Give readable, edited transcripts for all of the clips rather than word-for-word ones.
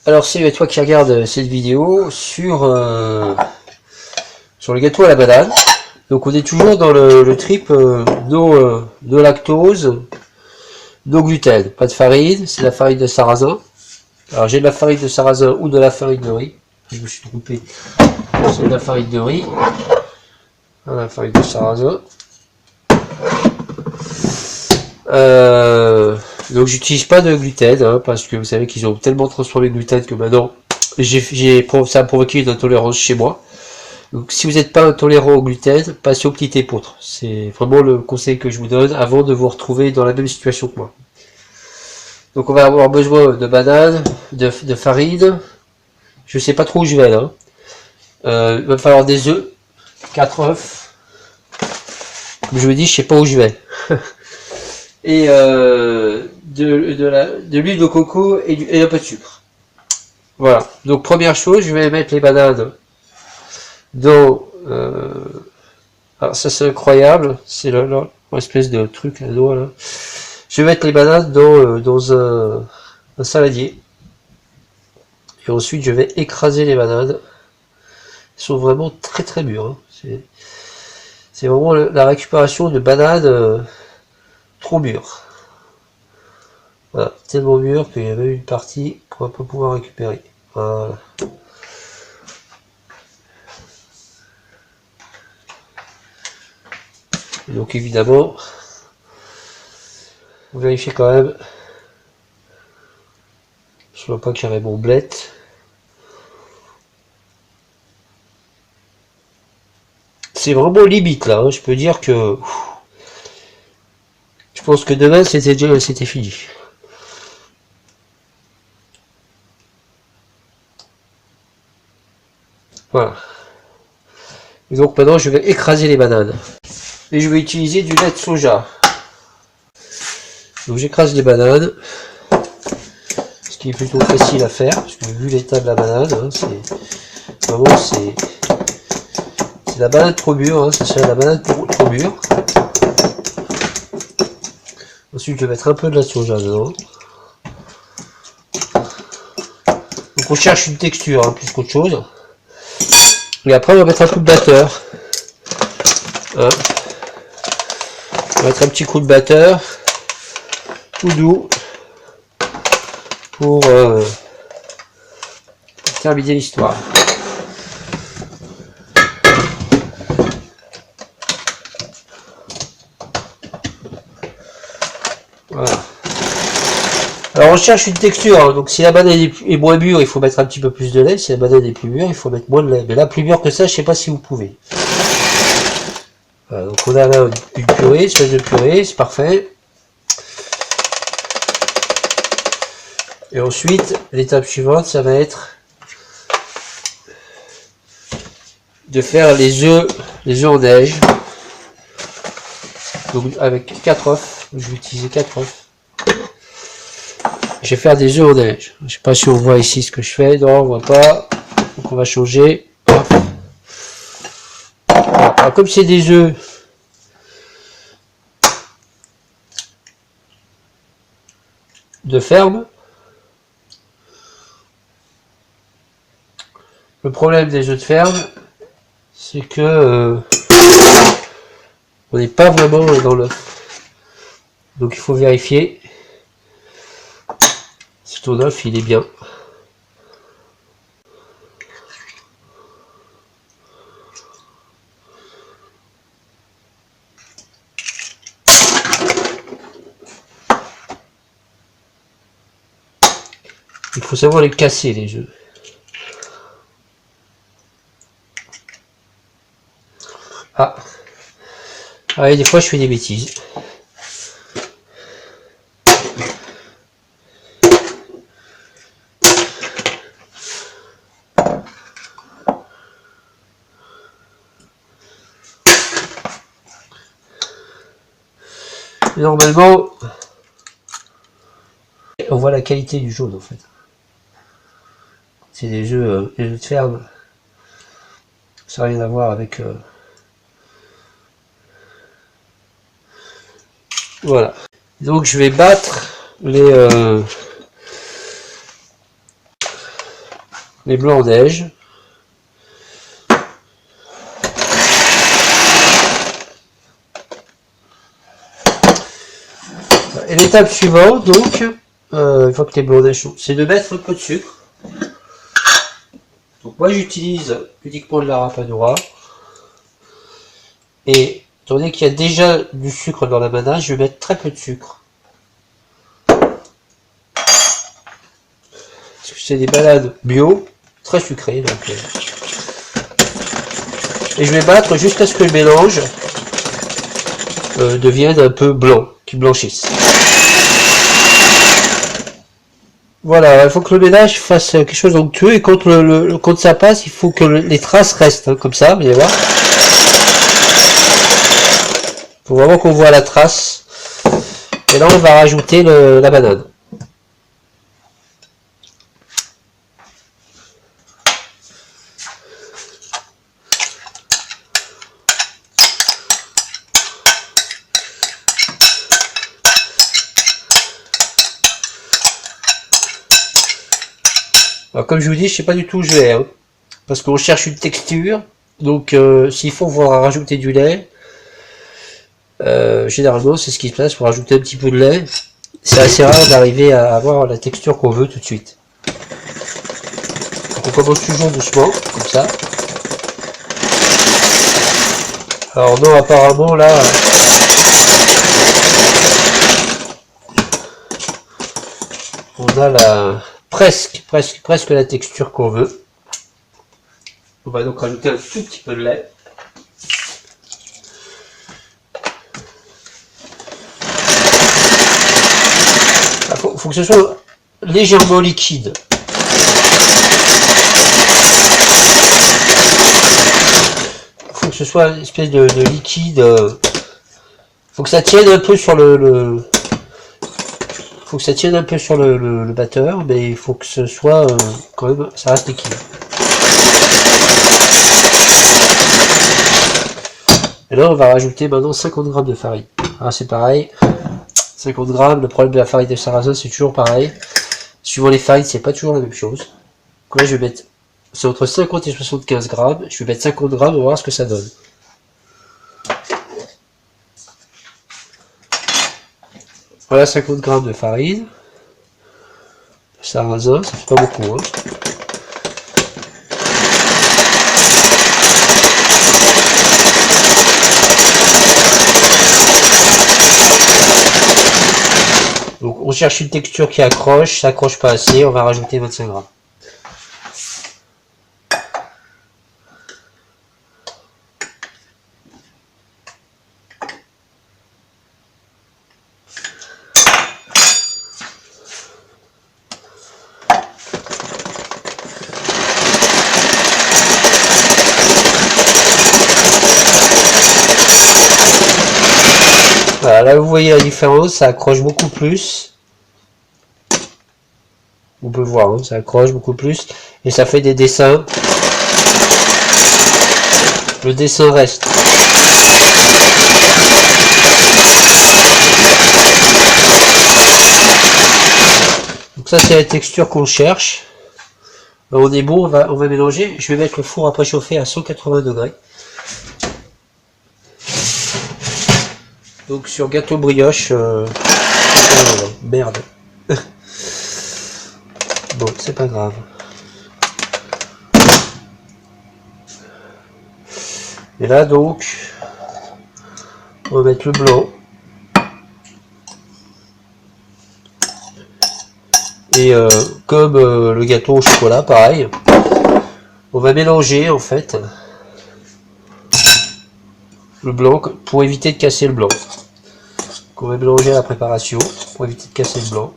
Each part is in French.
Alors c'est toi qui regarde cette vidéo sur le gâteau à la banane. Donc on est toujours dans le trip no lactose, no gluten, pas de farine, c'est la farine de sarrasin. Alors j'ai de la farine de sarrasin ou de la farine de riz. Je me suis trompé, c'est de la farine de riz. La farine de sarrasin. Donc j'utilise pas de gluten hein, parce que vous savez qu'ils ont tellement transformé le gluten que maintenant ça a provoqué une intolérance chez moi. Donc si vous n'êtes pas intolérant au gluten, passez au petit épeautre. C'est vraiment le conseil que je vous donne avant de vous retrouver dans la même situation que moi. Donc on va avoir besoin de bananes, de farine. Je sais pas trop où je vais là. Il va falloir des œufs, 4 œufs. Comme je vous dis, je sais pas où je vais. Et de l'huile de coco et un peu de sucre. Voilà. Donc première chose, je vais mettre les bananes dans... alors ça c'est incroyable, c'est l'espèce de truc à doigt là. Je vais mettre les bananes dans un saladier. Et ensuite je vais écraser les bananes. Elles sont vraiment très très mûres. Hein. C'est vraiment la récupération de bananes trop mûres. Voilà, tellement mûr qu'il y avait une partie qu'on va pas pouvoir récupérer. Voilà. Et donc évidemment, vous vérifiez quand même. Je vois pas carrément blette. C'est vraiment limite là. Hein. Je peux dire que je pense que demain c'était fini. Voilà. Et donc maintenant je vais écraser les bananes. Et je vais utiliser du lait de soja. Donc j'écrase les bananes. Ce qui est plutôt facile à faire. Parce que vu l'état de la banane, hein, c'est la banane trop mûre. Hein, ça serait la banane trop mûre. Ensuite je vais mettre un peu de lait de soja dedans. Donc on cherche une texture hein, plus qu'autre chose. Et après on va mettre un coup de batteur. Hein. On va mettre un petit coup de batteur. Tout doux. Pour terminer l'histoire. Voilà. Alors on cherche une texture, hein. Donc si la banane est moins mûre, il faut mettre un petit peu plus de lait. Si la banane est plus mûre, il faut mettre moins de lait. Mais là, plus mûre que ça, je sais pas si vous pouvez. Voilà, donc on a là une purée, une espèce de purée, c'est parfait. Et ensuite, l'étape suivante, ça va être de faire les œufs en neige. Donc avec 4 œufs, je vais utiliser 4 œufs. Je vais faire des œufs en neige. Je sais pas si on voit ici ce que je fais. Non, on voit pas. Donc on va changer. Alors, comme c'est des œufs de ferme, le problème des œufs de ferme, c'est que on n'est pas vraiment dans l'œuf. Donc il faut vérifier si ton œuf il est bien. Il faut savoir les casser les œufs. Ah. Ah et des fois je fais des bêtises. Normalement, on voit la qualité du jaune en fait. C'est des œufs de ferme. Ça n'a rien à voir avec... Voilà. Donc je vais battre les les blancs en neige. Et l'étape suivante, donc, une fois que les blancs en neige sont, c'est de mettre un peu de sucre. Donc moi j'utilise uniquement de la rapadura. Et étant donné qu'il y a déjà du sucre dans la banane, je vais mettre très peu de sucre. Parce que c'est des bananes bio, très sucrées. Donc, et je vais battre jusqu'à ce que le mélange devienne un peu blanc, qu'il blanchisse. Voilà, il faut que le ménage fasse quelque chose d'onctueux et quand ça passe, il faut que les traces restent, hein, comme ça, vous allez voir. Il faut vraiment qu'on voit la trace. Et là, on va rajouter la banane. Alors, comme je vous dis, je sais pas du tout où je vais, hein, parce qu'on cherche une texture. Donc, s'il faut voir rajouter du lait, généralement, c'est ce qui se passe pour rajouter un petit peu de lait. C'est assez rare d'arriver à avoir la texture qu'on veut tout de suite. Donc, on commence toujours doucement, comme ça. Alors non, apparemment là, on a presque la texture qu'on veut. On va donc rajouter un tout petit peu de lait. Il faut que ce soit légèrement liquide. Il faut que ce soit une espèce de liquide. Faut que ça tienne un peu sur faut que ça tienne un peu sur le batteur, mais il faut que ce soit quand même, ça reste liquide. Et là, on va rajouter maintenant 50 g de farine. Alors c'est pareil, 50 g, le problème de la farine de sarrasin, c'est toujours pareil. Suivant les farines, c'est pas toujours la même chose. Donc là, je vais mettre, c'est entre 50 et 75 g. Je vais mettre 50 g, on va voir ce que ça donne. Voilà 50 g de farine. Sarrasin, ça fait pas beaucoup, hein. Donc on cherche une texture qui accroche, ça accroche pas assez, on va rajouter 25 g. Voilà, là vous voyez la différence, ça accroche beaucoup plus. On peut voir, hein, ça accroche beaucoup plus. Et ça fait des dessins. Le dessin reste. Donc ça c'est la texture qu'on cherche. On est bon, on va mélanger. Je vais mettre le four à préchauffer à 180 degrés. Donc sur gâteau brioche, merde. Bon, c'est pas grave. Et là donc, on va mettre le blanc. Et comme le gâteau au chocolat, pareil, on va mélanger en fait le blanc pour éviter de casser le blanc. Donc on va mélanger la préparation pour éviter de casser le blanc.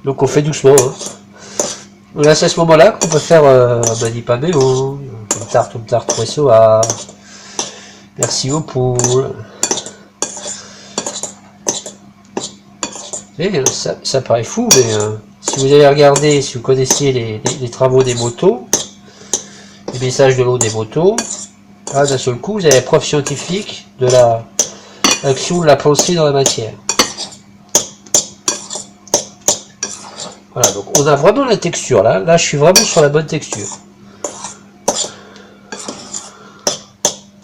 Donc on fait doucement. Hein. Là c'est à ce moment-là qu'on peut faire mani pameo, une tarte soa, merci aux poules. Et ça paraît fou, mais si vous allez regarder, si vous connaissiez les travaux des motos, les messages de l'eau des motos, là d'un seul coup vous avez la preuve scientifique de l'action de la pensée dans la matière. Voilà, donc on a vraiment la texture là. Là, je suis vraiment sur la bonne texture.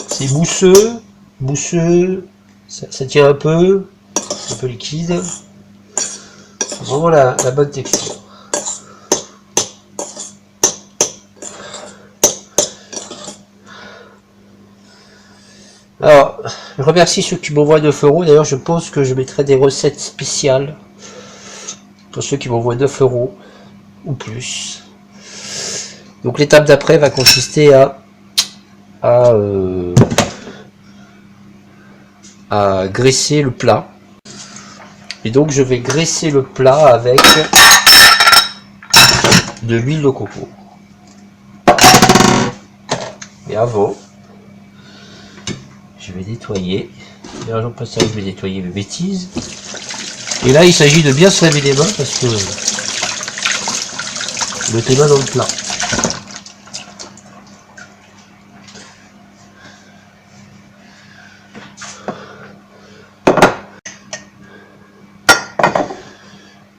C'est mousseux, mousseux, ça tient un peu, c'est un peu liquide. C'est vraiment la bonne texture. Alors, je remercie ceux qui m'envoient 9 euros. D'ailleurs, je pense que je mettrai des recettes spéciales pour ceux qui m'envoient 9 euros ou plus. Donc l'étape d'après va consister à graisser le plat. Et donc je vais graisser le plat avec de l'huile de coco. Et avant, je vais nettoyer. D'ailleurs, j'en passe, je vais nettoyer mes bêtises. Et là, il s'agit de bien se laver les mains parce que vous mettez les mains dans le plat.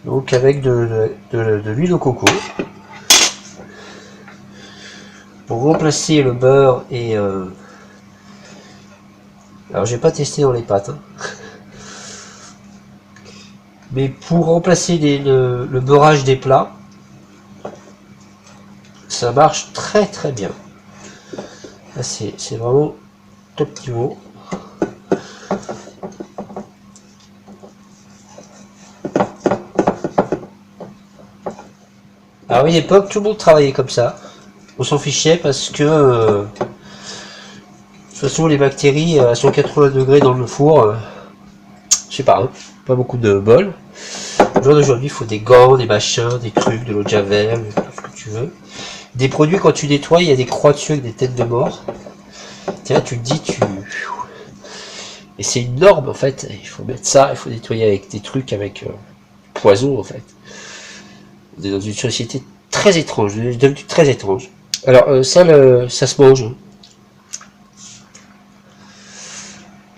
Donc avec de l'huile de coco pour remplacer le beurre et alors j'ai pas testé dans les pâtes, hein. Mais pour remplacer le beurrage des plats, ça marche très très bien. Là c'est vraiment top niveau. Alors à une époque, tout le monde travaillait comme ça. On s'en fichait parce que de toute façon les bactéries à 180 degrés dans le four, je sais pas, hein, pas beaucoup de bol. Aujourd'hui, il faut des gants, des machins, des trucs, de l'eau de javel, tout ce que tu veux. Des produits, quand tu nettoies, il y a des croix dessus avec des têtes de mort. Tiens, tu te dis, et c'est une norme, en fait. Il faut mettre ça, il faut nettoyer avec des trucs, avec poison, en fait. On est dans une société très étrange, devenue très étrange. Alors, ça se mange.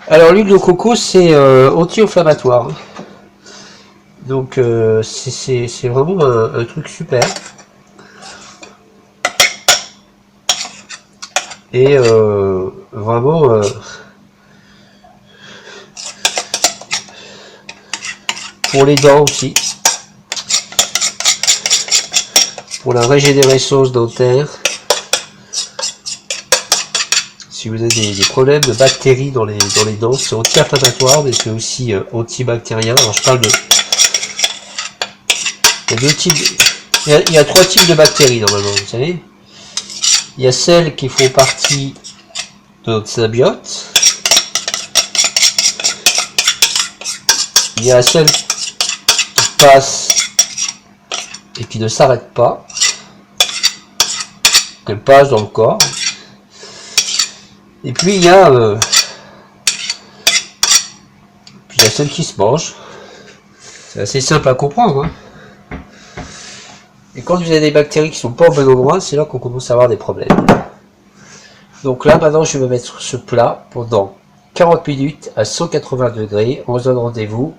Alors, l'huile de coco, c'est anti-inflammatoire. Donc c'est vraiment un truc super. Et vraiment pour les dents aussi. Pour la régénérescence dentaire. Si vous avez des problèmes de bactéries dans les dents, c'est anti-inflammatoire, mais c'est aussi antibactérien. Alors je parle de... Il y a deux types... Il y a trois types de bactéries normalement, vous savez. Il y a celles qui font partie de notre symbiote. Il y a celles qui passent et qui ne s'arrêtent pas. Qu'elles passent dans le corps. Et puis il y a celles qui se mangent. C'est assez simple à comprendre, hein. Et quand vous avez des bactéries qui sont pas au bon endroit, c'est là qu'on commence à avoir des problèmes. Donc là, maintenant, je vais mettre ce plat pendant 40 minutes à 180 degrés. On se donne rendez-vous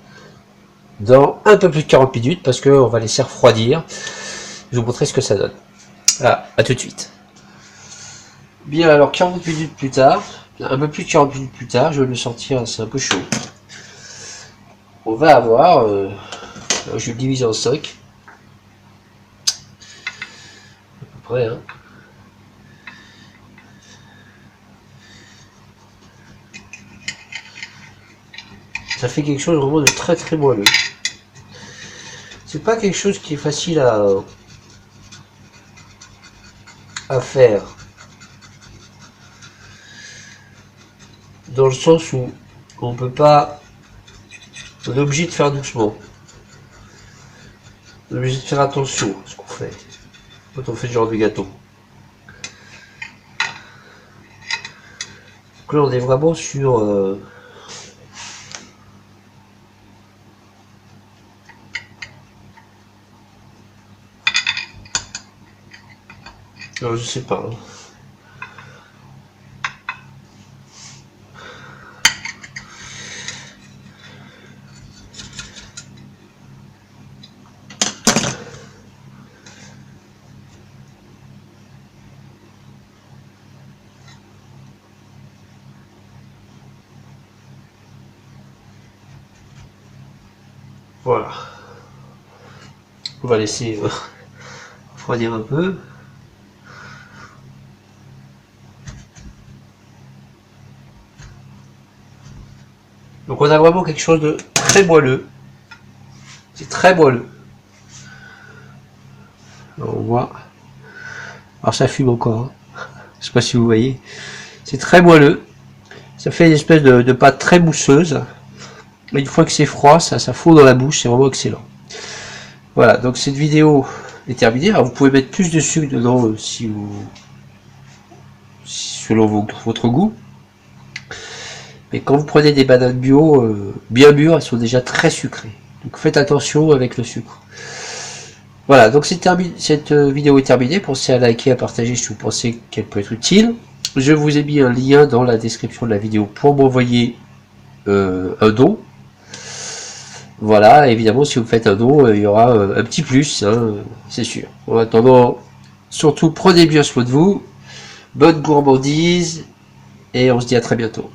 dans un peu plus de 40 minutes parce qu'on va laisser refroidir. Je vais vous montrer ce que ça donne. Ah, à tout de suite. Bien, alors 40 minutes plus tard, un peu plus de 40 minutes plus tard, je vais le sortir, c'est un peu chaud. On va avoir, je vais le diviser en 5. Prêt, hein. Ça fait quelque chose vraiment de très très moelleux. C'est pas quelque chose qui est facile à faire. Dans le sens où on peut pas... On est obligé de faire doucement. On est obligé de faire attention à ce qu'on fait. Quand on fait ce genre de gâteau. Donc là on est vraiment sur alors, je sais pas, hein. Voilà. On va laisser refroidir un peu. Donc on a vraiment quelque chose de très moelleux. C'est très moelleux. Alors, on voit. Alors ça fume encore. Hein. Je sais pas si vous voyez. C'est très moelleux. Ça fait une espèce de pâte très mousseuse. Et une fois que c'est froid, ça fond dans la bouche. C'est vraiment excellent. Voilà, donc cette vidéo est terminée. Alors vous pouvez mettre plus de sucre dedans si vous, selon votre goût. Mais quand vous prenez des bananes bio bien mûres, elles sont déjà très sucrées. Donc faites attention avec le sucre. Voilà, donc cette vidéo est terminée. Pensez à liker, à partager si vous pensez qu'elle peut être utile. Je vous ai mis un lien dans la description de la vidéo pour m'envoyer un don. Voilà, évidemment, si vous faites un don, il y aura un petit plus, hein, c'est sûr. En attendant, surtout, prenez bien soin de vous. Bonne gourmandise. Et on se dit à très bientôt.